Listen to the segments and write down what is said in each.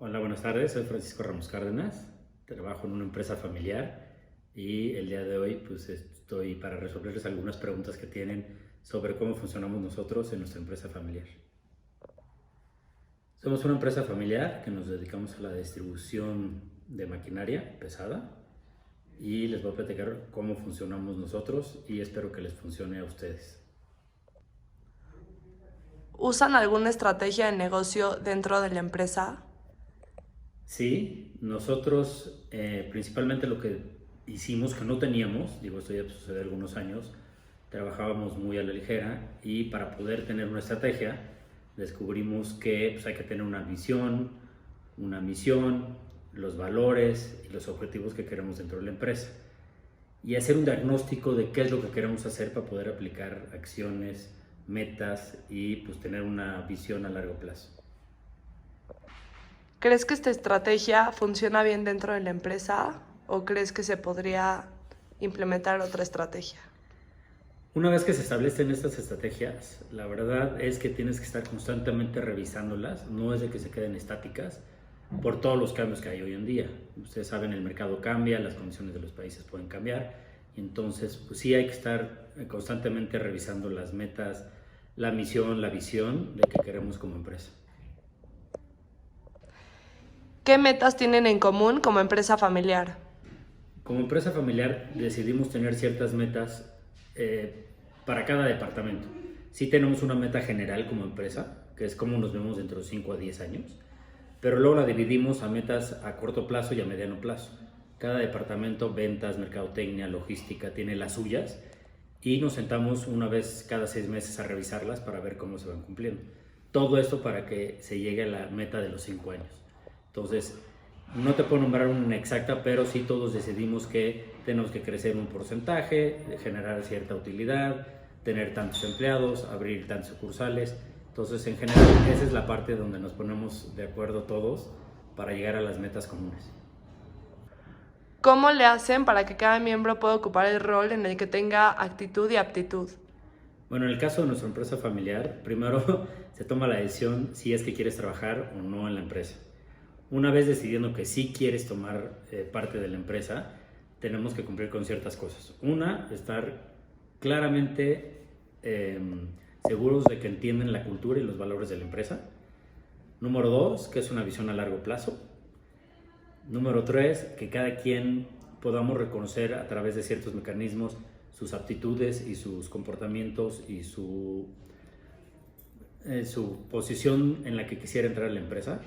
Hola, buenas tardes. Soy Francisco Ramos Cárdenas. Trabajo en una empresa familiar y el día de hoy pues estoy para resolverles algunas preguntas que tienen sobre cómo funcionamos nosotros en nuestra empresa familiar. Somos una empresa familiar que nos dedicamos a la distribución de maquinaria pesada y les voy a platicar cómo funcionamos nosotros y espero que les funcione a ustedes. ¿Usan alguna estrategia de negocio dentro de la empresa? Sí, nosotros principalmente lo que hicimos que no teníamos, digo esto ya sucede algunos años, trabajábamos muy a la ligera y para poder tener una estrategia descubrimos que pues, hay que tener una visión, una misión, los valores y los objetivos que queremos dentro de la empresa y hacer un diagnóstico de qué es lo que queremos hacer para poder aplicar acciones, metas y pues tener una visión a largo plazo. ¿Crees que esta estrategia funciona bien dentro de la empresa o crees que se podría implementar otra estrategia? Una vez que se establecen estas estrategias, la verdad es que tienes que estar constantemente revisándolas, no es de que se queden estáticas por todos los cambios que hay hoy en día. Ustedes saben, el mercado cambia, las condiciones de los países pueden cambiar, y entonces pues sí hay que estar constantemente revisando las metas, la misión, la visión de que queremos como empresa. ¿Qué metas tienen en común como empresa familiar? Como empresa familiar decidimos tener ciertas metas para cada departamento. Sí tenemos una meta general como empresa, que es cómo nos vemos dentro de 5 a 10 años, pero luego la dividimos a metas a corto plazo y a mediano plazo. Cada departamento, ventas, mercadotecnia, logística, tiene las suyas y nos sentamos una vez cada 6 meses a revisarlas para ver cómo se van cumpliendo. Todo esto para que se llegue a la meta de los 5 años. Entonces, no te puedo nombrar una exacta, pero sí todos decidimos que tenemos que crecer un porcentaje, generar cierta utilidad, tener tantos empleados, abrir tantas sucursales. Entonces, en general, esa es la parte donde nos ponemos de acuerdo todos para llegar a las metas comunes. ¿Cómo le hacen para que cada miembro pueda ocupar el rol en el que tenga actitud y aptitud? Bueno, en el caso de nuestra empresa familiar, primero se toma la decisión si es que quieres trabajar o no en la empresa. Una vez decidiendo que sí quieres tomar parte de la empresa, tenemos que cumplir con ciertas cosas. Una, estar claramente seguros de que entienden la cultura y los valores de la empresa. Número dos, que es una visión a largo plazo. Número tres, que cada quien podamos reconocer a través de ciertos mecanismos sus aptitudes y sus comportamientos y su posición en la que quisiera entrar a la empresa.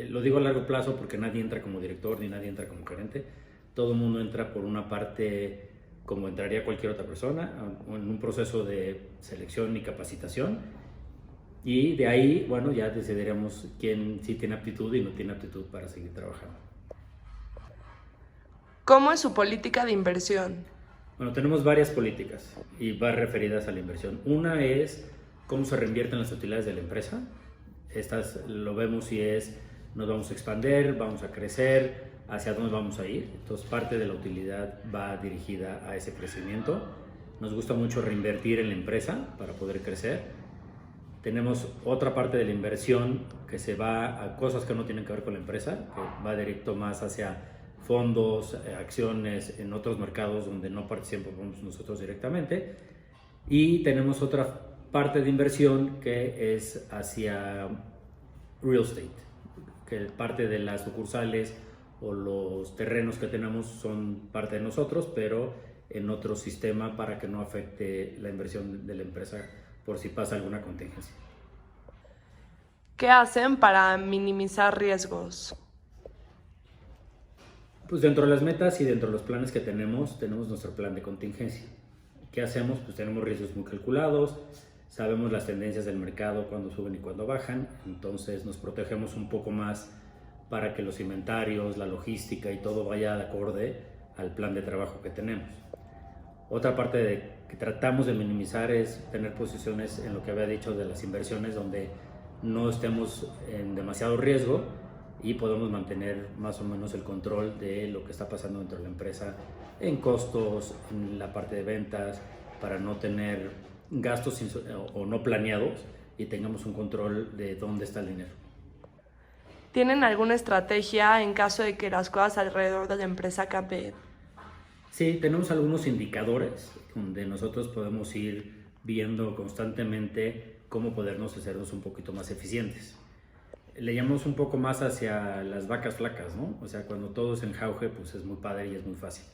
Lo digo a largo plazo porque nadie entra como director ni nadie entra como gerente. Todo el mundo entra por una parte como entraría cualquier otra persona, en un proceso de selección y capacitación. Y de ahí, bueno, ya decidiremos quién sí tiene aptitud y no tiene aptitud para seguir trabajando. ¿Cómo es su política de inversión? Bueno, tenemos varias políticas y va referidas a la inversión. Una es cómo se reinvierten las utilidades de la empresa. Estas lo vemos si es nos vamos a expandir, vamos a crecer, hacia dónde vamos a ir. Entonces parte de la utilidad va dirigida a ese crecimiento. Nos gusta mucho reinvertir en la empresa para poder crecer. Tenemos otra parte de la inversión que se va a cosas que no tienen que ver con la empresa, que va directo más hacia fondos, acciones en otros mercados donde no participamos nosotros directamente. Y tenemos otra parte de inversión que es hacia real estate, que parte de las sucursales o los terrenos que tenemos son parte de nosotros, pero en otro sistema para que no afecte la inversión de la empresa por si pasa alguna contingencia. ¿Qué hacen para minimizar riesgos? Pues dentro de las metas y dentro de los planes que tenemos nuestro plan de contingencia. ¿Qué hacemos? Pues tenemos riesgos muy calculados, sabemos las tendencias del mercado, cuándo suben y cuándo bajan, entonces nos protegemos un poco más para que los inventarios, la logística y todo vaya de acorde al plan de trabajo que tenemos. Otra parte que tratamos de minimizar es tener posiciones en lo que había dicho de las inversiones donde no estemos en demasiado riesgo y podemos mantener más o menos el control de lo que está pasando dentro de la empresa en costos, en la parte de ventas, para no tener gastos o no planeados y tengamos un control de dónde está el dinero. ¿Tienen alguna estrategia en caso de que las cosas alrededor de la empresa cambien? Sí, tenemos algunos indicadores donde nosotros podemos ir viendo constantemente cómo podernos hacernos un poquito más eficientes. Le llamamos un poco más hacia las vacas flacas, ¿no? O sea, cuando todo es en jauge, pues es muy padre y es muy fácil.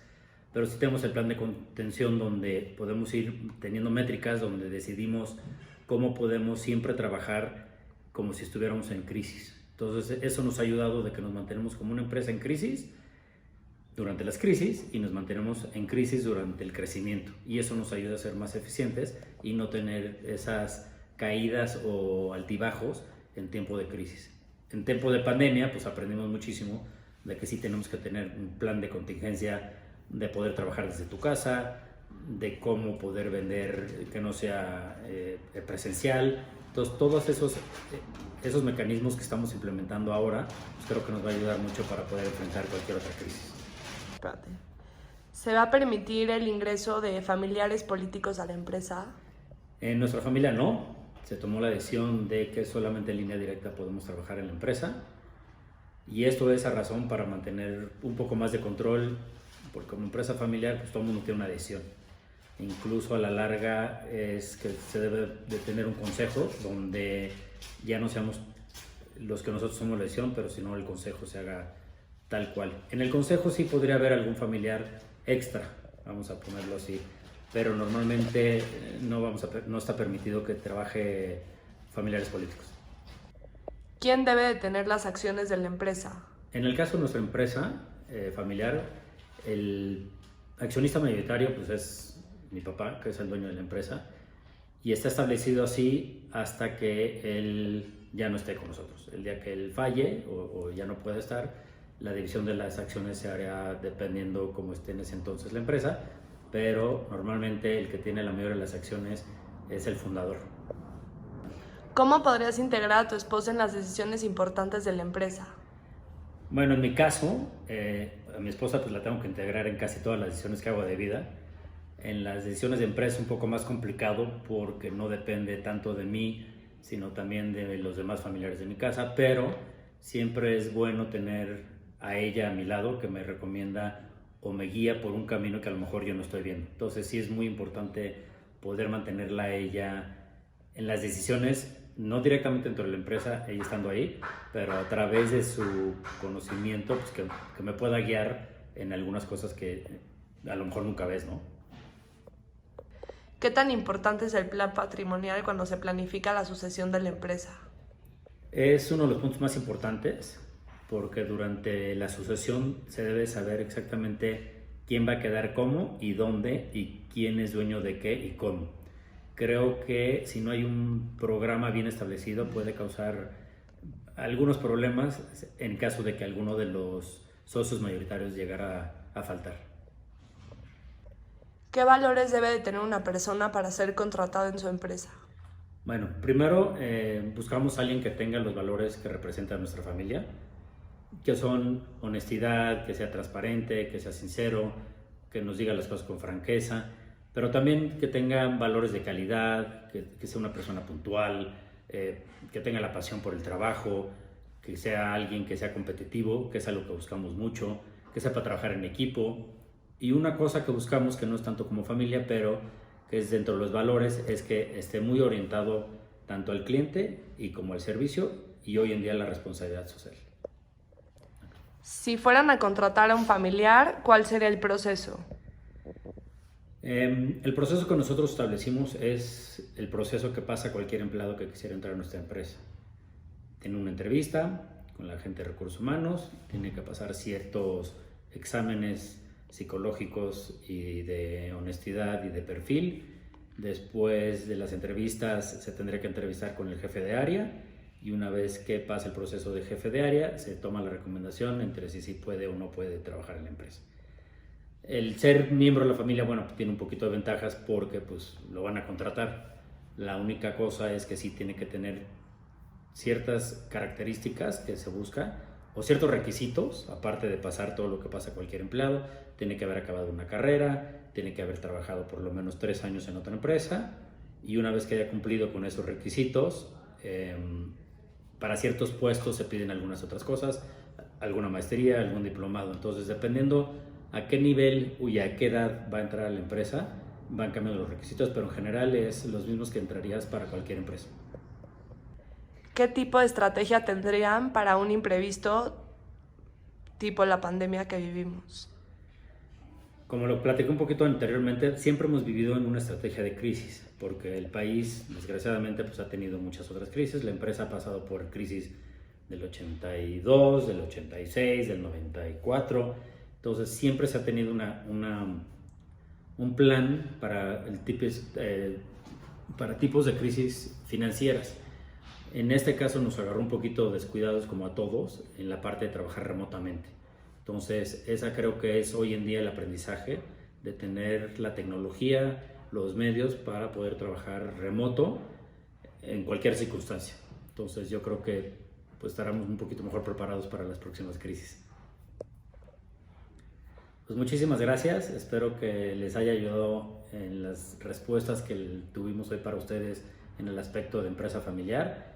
Pero sí tenemos el plan de contención donde podemos ir teniendo métricas, donde decidimos cómo podemos siempre trabajar como si estuviéramos en crisis. Entonces, eso nos ha ayudado de que nos mantenemos como una empresa en crisis durante las crisis y nos mantenemos en crisis durante el crecimiento. Y eso nos ayuda a ser más eficientes y no tener esas caídas o altibajos en tiempo de crisis. En tiempo de pandemia, pues aprendimos muchísimo de que sí tenemos que tener un plan de contingencia, de poder trabajar desde tu casa, de cómo poder vender que no sea presencial. Entonces, todos esos mecanismos que estamos implementando ahora, pues creo que nos va a ayudar mucho para poder enfrentar cualquier otra crisis. Espérate. ¿Se va a permitir el ingreso de familiares políticos a la empresa? En nuestra familia no. Se tomó la decisión de que solamente en línea directa podemos trabajar en la empresa. Y esto es a razón para mantener un poco más de control, porque como empresa familiar, pues todo el mundo tiene una decisión. Incluso a la larga es que se debe de tener un consejo donde ya no seamos los que nosotros somos la decisión, pero si no el consejo se haga tal cual. En el consejo sí podría haber algún familiar extra, vamos a ponerlo así, pero normalmente no está permitido que trabaje familiares políticos. ¿Quién debe de tener las acciones de la empresa? En el caso de nuestra empresa familiar, el accionista mayoritario pues es mi papá, que es el dueño de la empresa, y está establecido así hasta que él ya no esté con nosotros. El día que él falle o ya no pueda estar, la división de las acciones se hará dependiendo cómo esté en ese entonces la empresa, pero normalmente el que tiene la mayoría de las acciones es el fundador. ¿Cómo podrías integrar a tu esposa en las decisiones importantes de la empresa? Bueno, en mi caso, a mi esposa pues la tengo que integrar en casi todas las decisiones que hago de vida. En las decisiones de empresa es un poco más complicado porque no depende tanto de mí, sino también de los demás familiares de mi casa, pero siempre es bueno tener a ella a mi lado que me recomienda o me guía por un camino que a lo mejor yo no estoy viendo. Entonces sí es muy importante poder mantenerla a ella en las decisiones, no directamente dentro de la empresa, ella estando ahí, pero a través de su conocimiento, pues que me pueda guiar en algunas cosas que a lo mejor nunca ves, ¿no? ¿Qué tan importante es el plan patrimonial cuando se planifica la sucesión de la empresa? Es uno de los puntos más importantes porque durante la sucesión se debe saber exactamente quién va a quedar cómo y dónde y quién es dueño de qué y cómo. Creo que si no hay un programa bien establecido puede causar algunos problemas en caso de que alguno de los socios mayoritarios llegara a faltar. ¿Qué valores debe de tener una persona para ser contratada en su empresa? Bueno, primero buscamos a alguien que tenga los valores que representa a nuestra familia, que son honestidad, que sea transparente, que sea sincero, que nos diga las cosas con franqueza, pero también que tenga valores de calidad, que sea una persona puntual, que tenga la pasión por el trabajo, que sea alguien que sea competitivo, que es algo que buscamos mucho, que sepa trabajar en equipo. Y una cosa que buscamos, que no es tanto como familia, pero que es dentro de los valores, es que esté muy orientado tanto al cliente y como al servicio y hoy en día la responsabilidad social. Si fueran a contratar a un familiar, ¿cuál sería el proceso? El proceso que nosotros establecimos es el proceso que pasa cualquier empleado que quisiera entrar a nuestra empresa. Tiene una entrevista con la gente de recursos humanos, tiene que pasar ciertos exámenes psicológicos y de honestidad y de perfil. Después de las entrevistas se tendría que entrevistar con el jefe de área y una vez que pasa el proceso de jefe de área se toma la recomendación entre si puede o no puede trabajar en la empresa. El ser miembro de la familia, bueno, tiene un poquito de ventajas porque pues lo van a contratar. La única cosa es que sí tiene que tener ciertas características que se busca o ciertos requisitos, aparte de pasar todo lo que pasa cualquier empleado. Tiene que haber acabado una carrera, tiene que haber trabajado por lo menos 3 años en otra empresa y una vez que haya cumplido con esos requisitos, para ciertos puestos se piden algunas otras cosas, alguna maestría, algún diplomado. Entonces, dependiendo a qué nivel y a qué edad va a entrar a la empresa, van cambiando los requisitos, pero en general es los mismos que entrarías para cualquier empresa. ¿Qué tipo de estrategia tendrían para un imprevisto tipo la pandemia que vivimos? Como lo platiqué un poquito anteriormente, siempre hemos vivido en una estrategia de crisis, porque el país, desgraciadamente, pues, ha tenido muchas otras crisis. La empresa ha pasado por crisis del 82, del 86, del 94. Entonces, siempre se ha tenido un plan para tipos de crisis financieras. En este caso nos agarró un poquito descuidados, como a todos, en la parte de trabajar remotamente. Entonces, esa creo que es hoy en día el aprendizaje de tener la tecnología, los medios para poder trabajar remoto en cualquier circunstancia. Entonces, yo creo que pues estaremos un poquito mejor preparados para las próximas crisis. Pues muchísimas gracias, espero que les haya ayudado en las respuestas que tuvimos hoy para ustedes en el aspecto de empresa familiar.